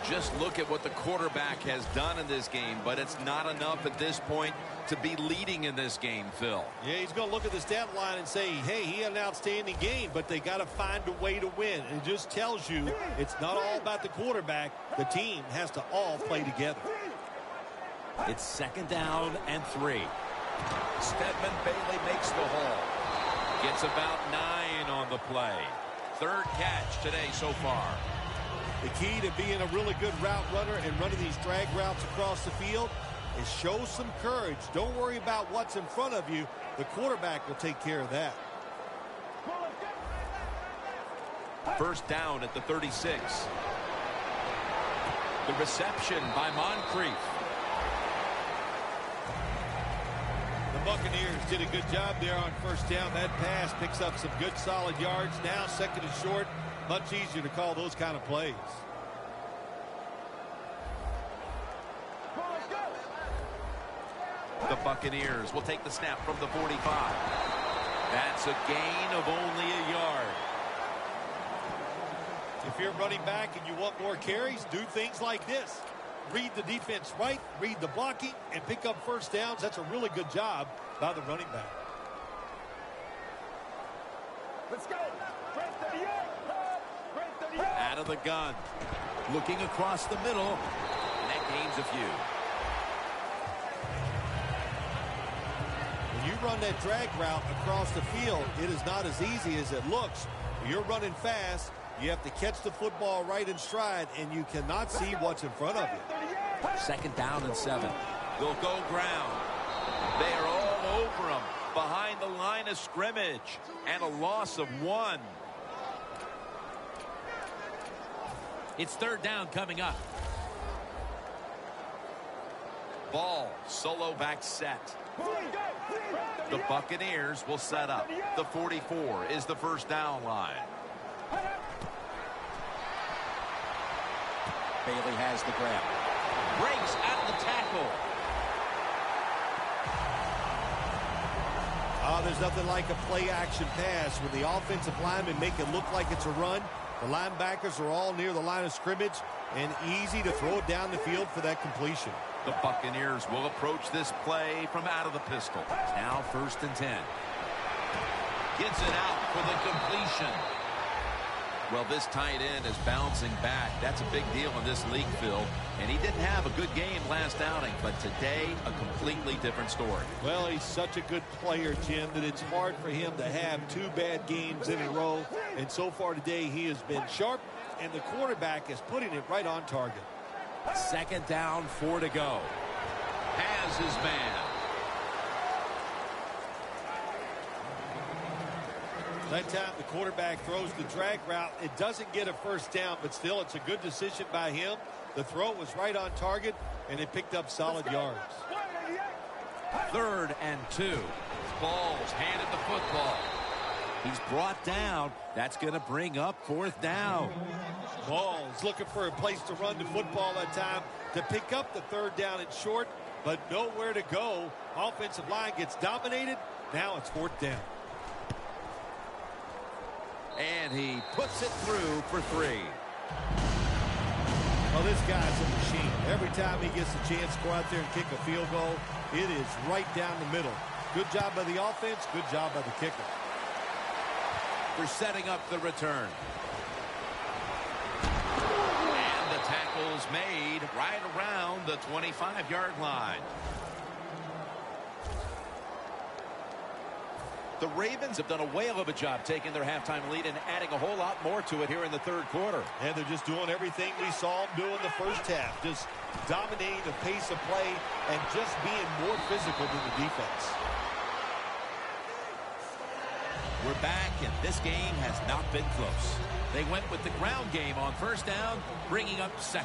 Speaker 2: Just look at what the quarterback has done in this game, but it's not enough at this point to be leading in this game, Phil.
Speaker 4: Yeah, he's going to look at the stat line and say, hey, he had an outstanding game, but they got to find a way to win. It just tells you it's not all about the quarterback. The team has to all play together.
Speaker 2: It's second down and 3. Stedman Bailey makes the haul. Gets about 9 on the play. Third catch today so far.
Speaker 4: The key to being a really good route runner and running these drag routes across the field is show some courage. Don't worry about what's in front of you. The quarterback will take care of that.
Speaker 2: First down at the 36. The reception by Moncrief.
Speaker 4: The Buccaneers did a good job there on first down. That pass picks up some good solid yards. Now second and short. Much easier to call those kind of plays.
Speaker 2: The Buccaneers will take the snap from the 45. That's a gain of only a yard.
Speaker 4: If you're running back and you want more carries, do things like this. Read the defense right, read the blocking, and pick up first downs. That's a really good job by the running back.
Speaker 6: Let's go. Brent 38. Brent 38.
Speaker 2: Out of the gun. Looking across the middle. And that gains a few.
Speaker 4: When you run that drag route across the field, it is not as easy as it looks. When you're running fast, you have to catch the football right in stride, and you cannot see what's in front of you.
Speaker 2: Second down and 7. They'll go ground. They are all over him behind the line of scrimmage, and a loss of 1. It's third down coming up. Ball solo back set. The Buccaneers will set up. The 44 is the first down line. Bailey has the grab. Breaks out of the tackle.
Speaker 4: There's nothing like a play-action pass when the offensive linemen make it look like it's a run. The linebackers are all near the line of scrimmage and easy to throw it down the field for that completion.
Speaker 2: The Buccaneers will approach this play from out of the pistol. Now 1st and 10. Gets it out for the completion. Well, this tight end is bouncing back. That's a big deal in this league, Phil. And he didn't have a good game last outing, but today, a completely different story.
Speaker 4: Well, he's such a good player, Jim, that it's hard for him to have 2 bad games in a row. And so far today, he has been sharp, and the quarterback is putting it right on target.
Speaker 2: 2nd down, 4 to go. Has his man.
Speaker 4: That time the quarterback throws the drag route. It doesn't get a 1st down, but still it's a good decision by him. The throw was right on target, and it picked up solid yards.
Speaker 2: 3rd and 2. Ball's handed the football. He's brought down. That's going to bring up 4th down.
Speaker 4: Ball's looking for a place to run the football that time to pick up the 3rd down and short, but nowhere to go. Offensive line gets dominated. Now it's 4th down.
Speaker 2: And he puts it through for 3.
Speaker 4: Well, this guy's a machine. Every time he gets a chance to go out there and kick a field goal, it is right down the middle. Good job by the offense, good job by the kicker.
Speaker 2: They're setting up the return. And the tackle's made right around the 25-yard line. The Ravens have done a whale of a job taking their halftime lead and adding a whole lot more to it here in the 3rd quarter.
Speaker 4: And they're just doing everything we saw them do in the 1st half. Just dominating the pace of play and just being more physical than the defense.
Speaker 2: We're back, and this game has not been close. They went with the ground game on 1st down, bringing up 2nd.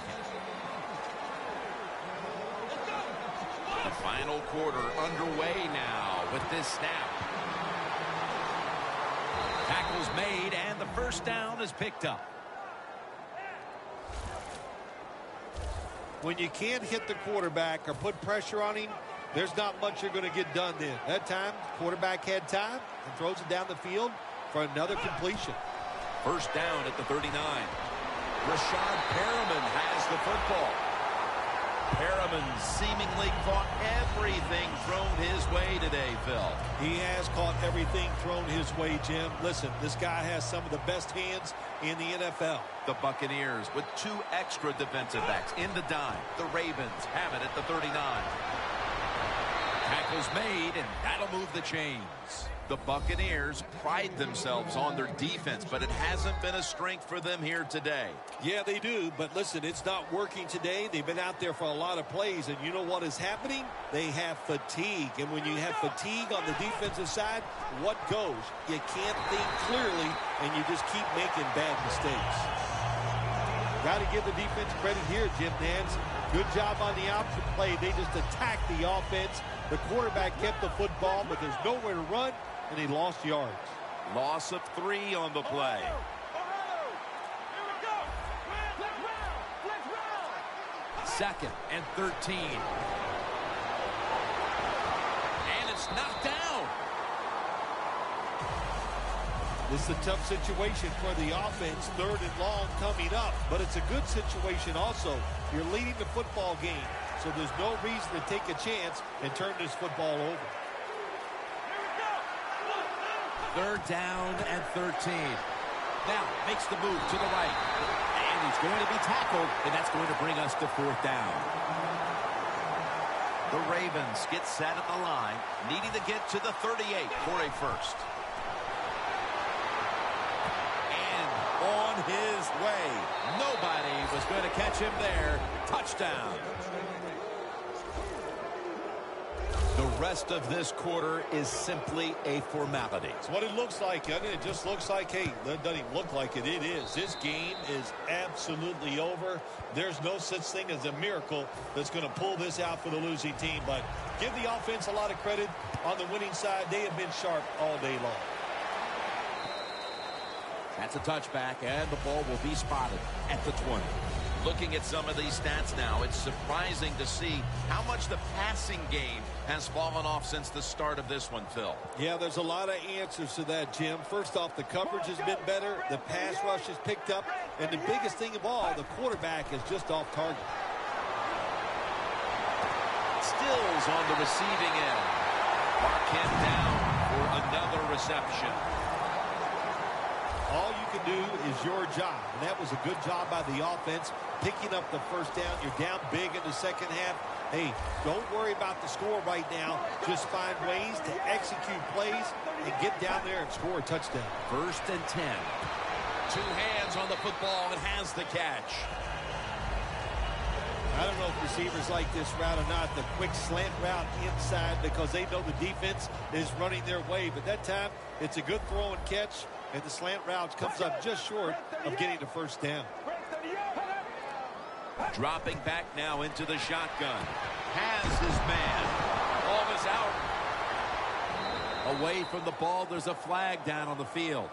Speaker 2: The final quarter underway now with this snap. Tackle's made, and the 1st down is picked up.
Speaker 4: When you can't hit the quarterback or put pressure on him, there's not much you're going to get done then. That time, quarterback had time and throws it down the field for another completion.
Speaker 2: 1st down at the 39. Rashad Perriman has the football. Perriman seemingly caught everything thrown his way today, Phil.
Speaker 4: He has caught everything thrown his way, Jim. Listen, this guy has some of the best hands in the NFL.
Speaker 2: The Buccaneers with 2 extra defensive backs in the dime. The Ravens have it at the 39. Tackle's made, and that'll move the chains. The Buccaneers pride themselves on their defense, but it hasn't been a strength for them here today.
Speaker 4: Yeah, they do, but listen, it's not working today. They've been out there for a lot of plays, and you know what is happening? They have fatigue, and when you have fatigue on the defensive side, what goes? You can't think clearly, and you just keep making bad mistakes. Got to give the defense credit here, Jim Nance. Good job on the option play. They just attacked the offense. The quarterback kept the football, but there's nowhere to run, and he lost yards.
Speaker 2: Loss of 3 on the play. 2nd and 13. And it's knocked down.
Speaker 4: This is a tough situation for the offense. 3rd and long coming up, but it's a good situation also. You're leading the football game, so there's no reason to take a chance and turn this football over.
Speaker 2: 3rd down and 13. Now makes the move to the right. And he's going to be tackled, and that's going to bring us to 4th down. The Ravens get set at the line, needing to get to the 38 for a 1st. And on his way. Nobody was going to catch him there. Touchdown. The rest of this quarter is simply a formality.
Speaker 4: It's what it looks like, doesn't it? It just looks like, hey, that doesn't even look like it. It is. This game is absolutely over. There's no such thing as a miracle that's going to pull this out for the losing team. But give the offense a lot of credit. On the winning side, they have been sharp all day long.
Speaker 2: That's a touchback, and the ball will be spotted at the 20. Looking at some of these stats now, it's surprising to see how much the passing game has fallen off since the start of this one, Phil.
Speaker 4: Yeah, there's a lot of answers to that, Jim. First off, the coverage has been better. The pass rush has picked up. And the biggest thing of all, the quarterback is just off target.
Speaker 2: Stills on the receiving end. Mark him down for another reception.
Speaker 4: All you can do is your job, and that was a good job by the offense, picking up the first down. You're down big in the second half. Hey, don't worry about the score right now. Just find ways to execute plays and get down there and score a touchdown.
Speaker 2: 1st and 10. 2 hands on the football and has the catch.
Speaker 4: I don't know if receivers like this route or not, the quick slant route inside, because they know the defense is running their way. But that time, it's a good throw and catch, and the slant route comes up just short of getting the first down.
Speaker 2: Dropping back now into the shotgun. Has his man. Ball is out. Away from the ball, there's a flag down on the field.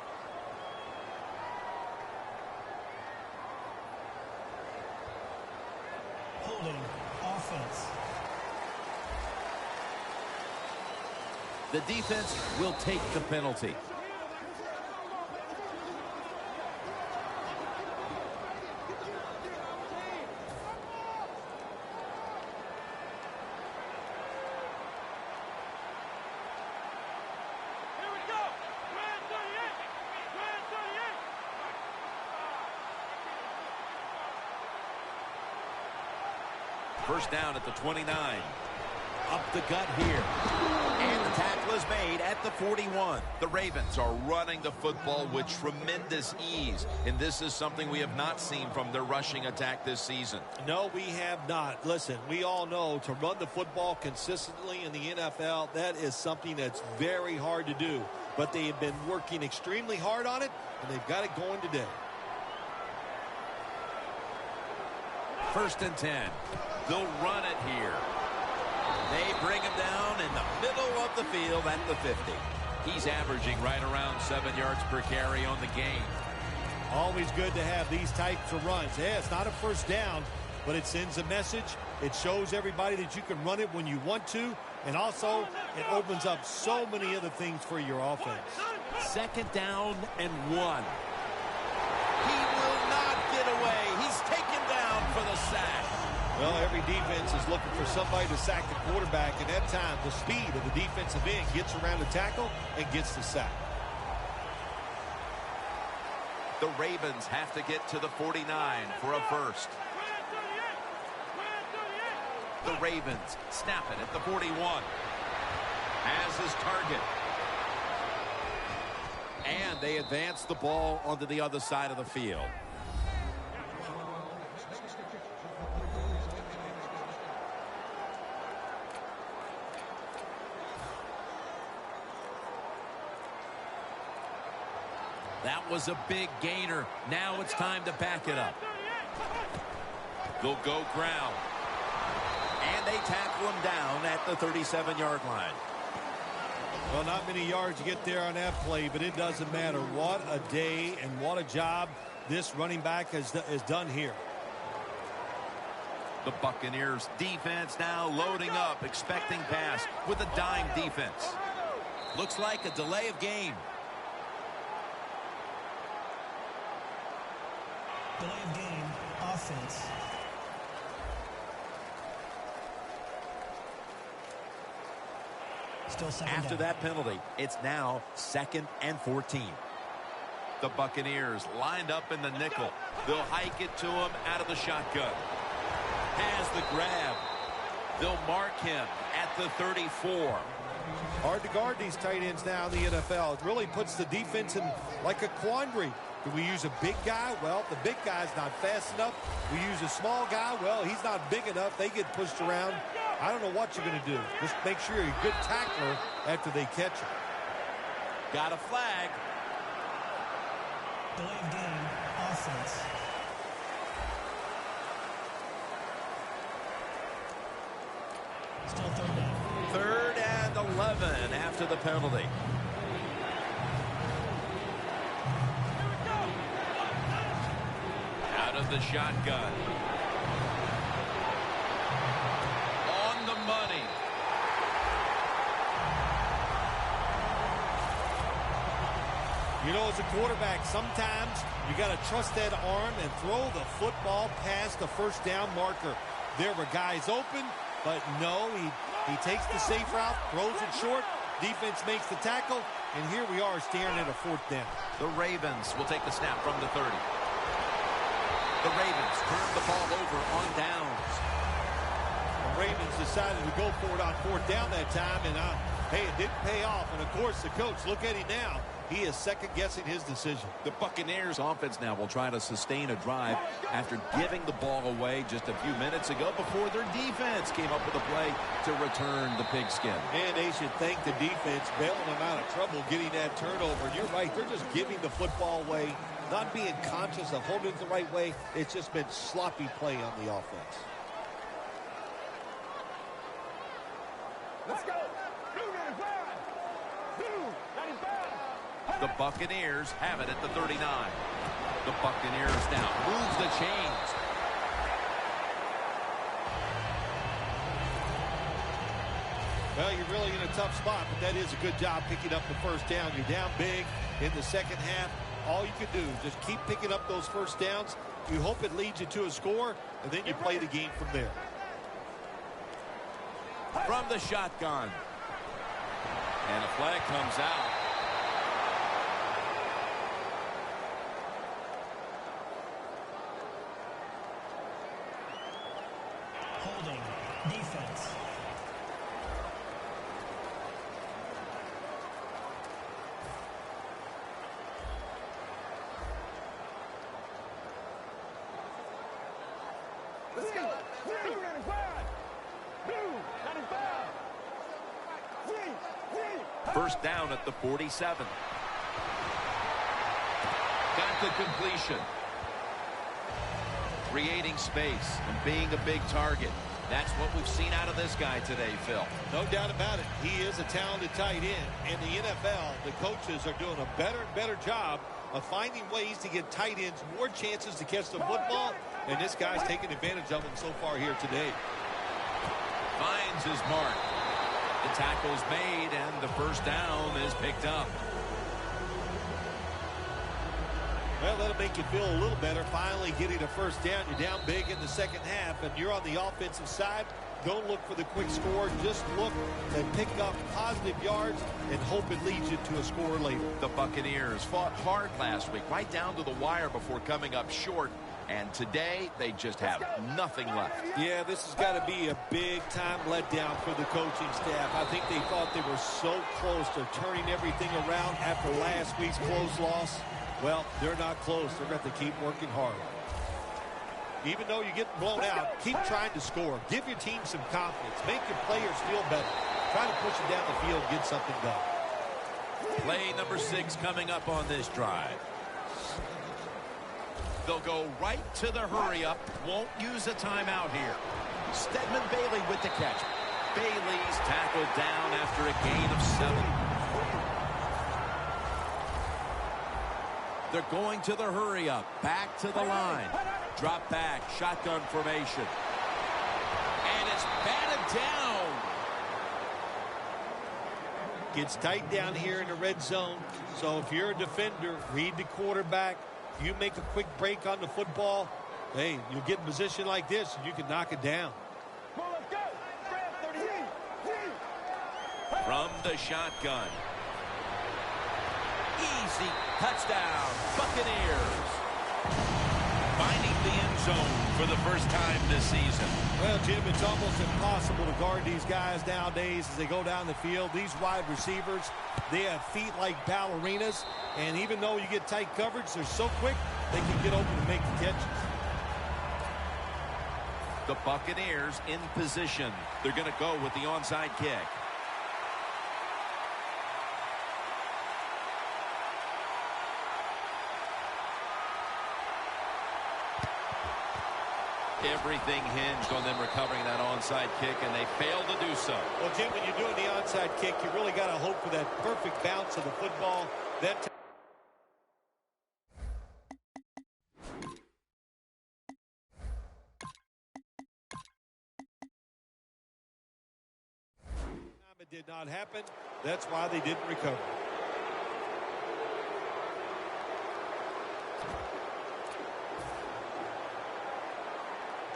Speaker 5: Holding offense.
Speaker 2: The defense will take the penalty. First down at the 29. Up the gut here. And the tackle is made at the 41. The Ravens are running the football with tremendous ease. And this is something we have not seen from their rushing attack this season.
Speaker 4: No, we have not. Listen, we all know to run the football consistently in the NFL, that is something that's very hard to do. But they have been working extremely hard on it, and they've got it going today.
Speaker 2: 1st and 10. They'll run it here. They bring him down in the middle of the field at the 50. He's averaging right around 7 yards per carry on the game.
Speaker 4: Always good to have these types of runs. Yeah, it's not a first down, but it sends a message. It shows everybody that you can run it when you want to, and also it opens up so many other things for your offense.
Speaker 2: 2nd down and 1. He will not get away. He's taken down for the sack.
Speaker 4: Well, every defense is looking for somebody to sack the quarterback, and that time the speed of the defensive end gets around the tackle and gets the sack.
Speaker 2: The Ravens have to get to the 49 for a first. The Ravens snap it at the 41. Has his target. And they advance the ball onto the other side of the field. That was a big gainer. Now it's time to back it up. They'll go ground. And they tackle him down at the 37-yard line.
Speaker 4: Well, not many yards to get there on that play, but it doesn't matter. What a day and what a job this running back has done here.
Speaker 2: The Buccaneers defense now loading up, expecting pass with a dime defense. Looks like a delay of game.
Speaker 5: Delay of game, offense. Still second
Speaker 2: After
Speaker 5: down.
Speaker 2: that penalty, it's now 2nd and 14. The Buccaneers lined up in the nickel. They'll hike it to him out of the shotgun. Has the grab. They'll mark him at the 34.
Speaker 4: Hard to guard these tight ends now in the NFL. It really puts the defense in like a quandary. Do we use a big guy? Well, the big guy's not fast enough. We use a small guy. Well, he's not big enough. They get pushed around. I don't know what you're going to do. Just make sure you're a good tackler after they catch him.
Speaker 2: Got a flag.
Speaker 5: Delay of game, offense. Still 3rd down.
Speaker 2: 3rd and 11 after the penalty. Out of the shotgun.
Speaker 4: You know, as a quarterback, sometimes you got to trust that arm and throw the football past the first down marker. There were guys open, but no, he takes the safe route, throws it short. Defense makes the tackle, and here we are staring at a fourth down.
Speaker 2: The Ravens will take the snap from the 30. The Ravens turn the ball over on downs.
Speaker 4: The Ravens decided to go for it on fourth down that time, and hey, it didn't pay off. And, of course, the coach, look at him now. He is second-guessing his decision.
Speaker 3: The Buccaneers offense now will try to sustain a drive after giving the ball away just a few minutes ago before their defense came up with a play to return the pigskin.
Speaker 4: And they should thank the defense bailing them out of trouble getting that turnover. And you're right, they're just giving the football away, not being conscious of holding it the right way. It's just been sloppy play on the offense.
Speaker 6: Let's go.
Speaker 2: The Buccaneers have it at the 39. The Buccaneers now move the chains.
Speaker 4: Well, you're really in a tough spot, but that is a good job picking up the first down. You're down big in the second half. All you can do is just keep picking up those first downs. You hope it leads you to a score, and then you play the game from there.
Speaker 3: From the shotgun. And a flag comes out.
Speaker 5: Holding. Defense.
Speaker 6: Let's go. 295. 295.
Speaker 2: First down at the 47. Got the completion. Creating space and being a big target. That's what we've seen out of this guy today, Phil.
Speaker 4: No doubt about it. He is a talented tight end. In the NFL, the coaches are doing a better and better job of finding ways to get tight ends more chances to catch the football, and this guy's taking advantage of them so far here today.
Speaker 2: Finds his mark. The tackle's made, and the first down is picked up.
Speaker 4: Well, that'll make you feel a little better. Finally getting a first down. You're down big in the second half, and you're on the offensive side. Don't look for the quick score. Just look to pick up positive yards and hope it leads you to a score later.
Speaker 2: The Buccaneers fought hard last week, right down to the wire before coming up short. And today, they just have nothing left.
Speaker 4: Yeah, this has got to be a big-time letdown for the coaching staff. I think they thought they were so close to turning everything around after last week's close loss. Well, they're not close. They're going to keep working hard. Even though you get blown out, keep trying to score. Give your team some confidence. Make your players feel better. Try to push it down the field and get something done.
Speaker 3: Play number 6 coming up on this drive.
Speaker 2: They'll go right to the hurry-up. Won't use a timeout here. Stedman Bailey with the catch. Bailey's tackled down after a gain of 7.
Speaker 3: They're going to the hurry-up. Back to the line. Drop back. Shotgun formation.
Speaker 2: And it's batted down.
Speaker 4: Gets tight down here in the red zone. So if you're a defender, read the quarterback. You make a quick break on the football, hey, you get in a position like this, and you can knock it down.
Speaker 3: From the shotgun. Easy touchdown, Buccaneers. Finding the end zone for the first time this season.
Speaker 4: Well, Jim, it's almost impossible to guard these guys nowadays as they go down the field. These wide receivers, they have feet like ballerinas, and even though you get tight coverage, they're so quick, they can get open and make the catches.
Speaker 3: The Buccaneers in position. They're going to go with the onside kick. Everything hinged on them recovering that onside kick, and they failed to do so.
Speaker 4: Well, Jim, when you're doing the onside kick, you really got to hope for that perfect bounce of the football. That time it did not happen. That's why they didn't recover.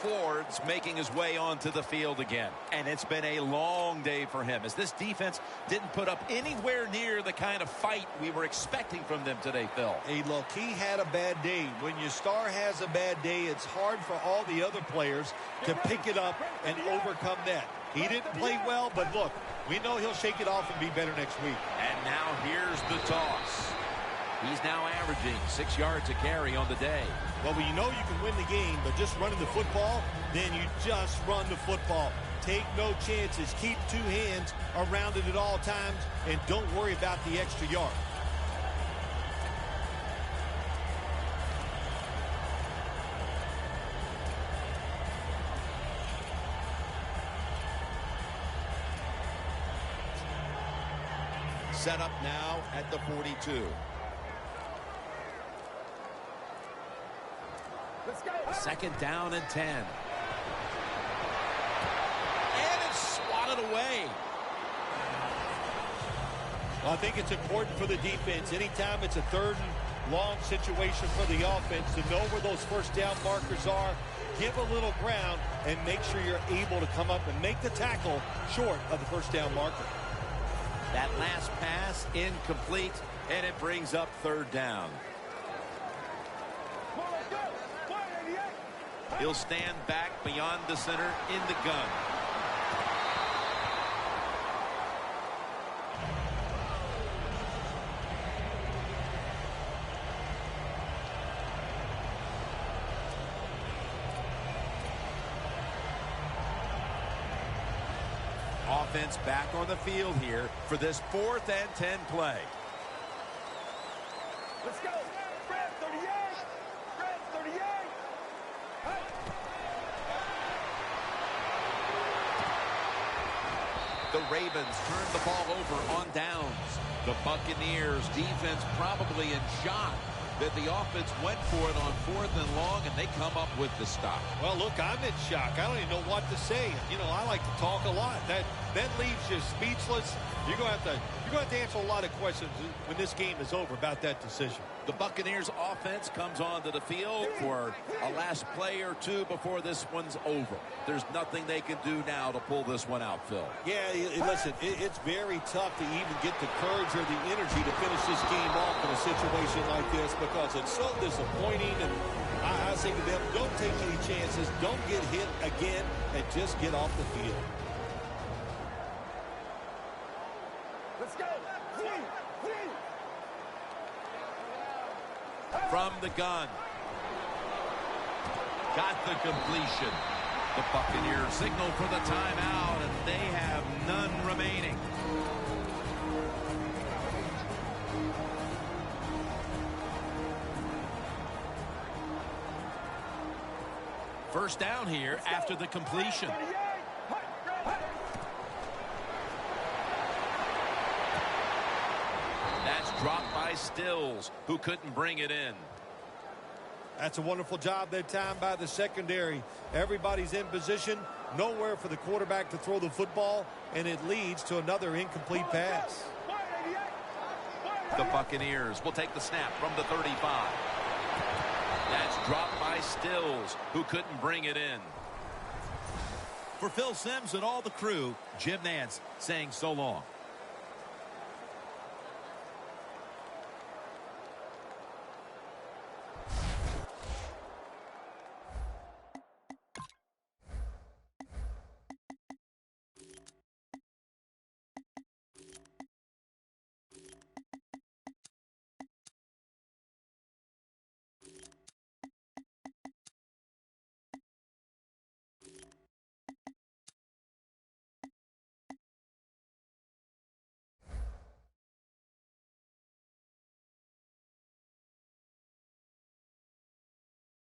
Speaker 2: Ford's making his way onto the field again. And it's been a long day for him as this defense didn't put up anywhere near the kind of fight we were expecting from them today, Phil.
Speaker 4: Hey, look, he had a bad day. When your star has a bad day, it's hard for all the other players to pick it up and overcome that. He didn't play well, but look, we know he'll shake it off and be better next week.
Speaker 2: And now here's the toss. He's now averaging 6 yards a carry on the day.
Speaker 4: Well, you know you can win the game, but just running the football, then you just run the football. Take no chances. Keep two hands around it at all times, and don't worry about the extra yard.
Speaker 2: Set up now at the 42.
Speaker 6: Let's go.
Speaker 2: Second down and 10. And it's swatted away.
Speaker 4: Well, I think it's important for the defense. Anytime it's a third and long situation for the offense to know where those first down markers are, give a little ground, and make sure you're able to come up and make the tackle short of the first down marker.
Speaker 2: That last pass incomplete, and it brings up third down. He'll stand back beyond the center in the gun. Offense back on the field here for this 4th and 10 play.
Speaker 6: Let's go. Fred 38. Fred 38. Hey.
Speaker 2: The Ravens turn the ball over on downs. The Buccaneers defense probably in shock that the offense went for it on 4th and long, and they come up with the stop.
Speaker 4: Well, look, I'm in shock. I don't even know what to say. You know, I like to talk a lot. That leaves you speechless. You're going to have to answer a lot of questions when this game is over about that decision.
Speaker 2: The Buccaneers offense comes onto the field for a last play or two before this one's over. There's nothing they can do now to pull this one out, Phil.
Speaker 4: Yeah, listen, it's very tough to even get the courage or the energy to finish this game off in a situation like this because it's so disappointing. And I say to them, don't take any chances. Don't get hit again and just get off the field.
Speaker 6: Let's go.
Speaker 2: From the gun. Got the completion. The Buccaneers signal for the timeout, and they have none remaining. First down here after the completion. That's dropped by Stills, who couldn't bring it in.
Speaker 4: That's a wonderful job that time by the secondary. Everybody's in position, nowhere for the quarterback to throw the football, and it leads to another incomplete pass.
Speaker 2: The Buccaneers will take the snap from the 35. That's dropped by Stills, who couldn't bring it in. For Phil Simms and all the crew, Jim Nantz saying so long.